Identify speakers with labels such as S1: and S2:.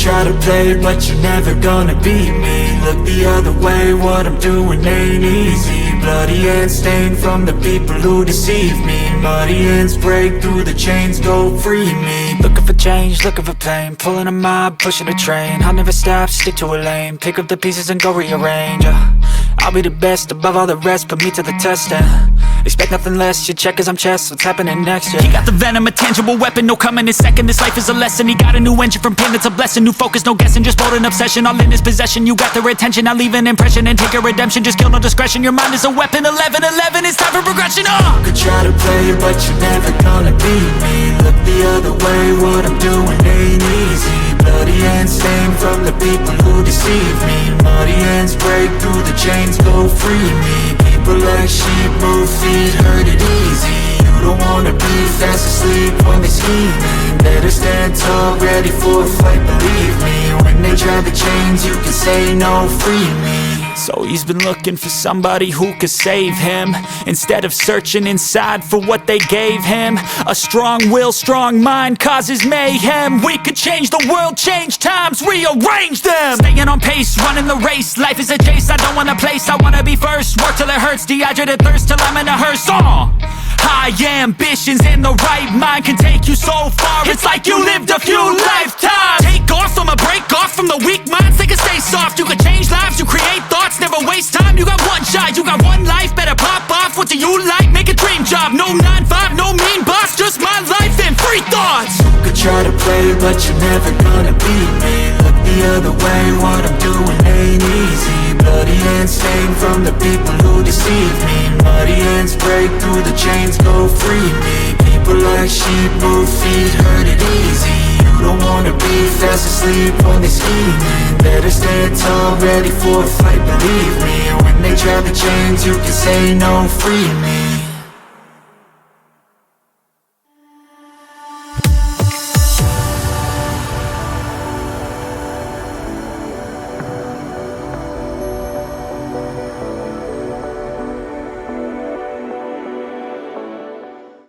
S1: try to play, but you're never gonna beat me. Look the other way, what I'm doing ain't easy. Bloody hands stained from the people who deceive me. Muddy hands break through the chains, go free me. Looking for change, looking for pain, pulling a mob, pushing a train. I'll never stop, stick to a lane, pick up the pieces and go rearrange. I'll be the best above all the rest, put me to the test and expect nothing less. You check as I'm chess, what's happening next? Yeah. He got the venom, a tangible weapon, no coming in second. This life is a lesson, he got a new engine from pain, it's a blessing. New focus, no guessing, just bold and obsession, all in his possession. You got their attention, I'll leave an impression and take a redemption. Just kill, no discretion, your mind is a weapon. 11-11, it's time for progression. You could try to play, but you're never gonna beat me. Look the other way, what I'm doing ain't easy. Bloody hands stained from the people who deceive me. Muddy hands break through the chains, go free me. People like sheep move feet, hurt it easy. You don't wanna be fast asleep when they scheming. Better stand tall, ready for a fight, believe me. When they try the chains, you can say no, free me. So he's been looking for somebody who could save him, instead of searching inside for what they gave him. A strong will, strong mind causes mayhem. We could change the world, change times, rearrange them. Staying on pace, running the race. Life is a chase, I don't want a place, I wanna be first. Work till it hurts, dehydrated thirst till I'm in a hearse. High ambitions and the right mind can take you so far. It's like you lived a few lifetimes. Take off, I'ma break off from the weak minds. They can stay soft, you can change lives, you create thoughts. Never waste time, you got one shot, you got one life. Better pop off, what do you like? Make a dream job, no 9-5, no mean boss. Just my life and free thoughts. You could try to play, but you're never gonna beat me. Look the other way, what I'm doing ain't easy. Bloody hands stained from the people who deceive me. Muddy hands break through the chains, go free me. People like sheep move feet, hurt it easy. You don't wanna be fast asleep when they scheming. Better stand tall, ready for a fight, believe me. When they try the chains, you can say no, free me.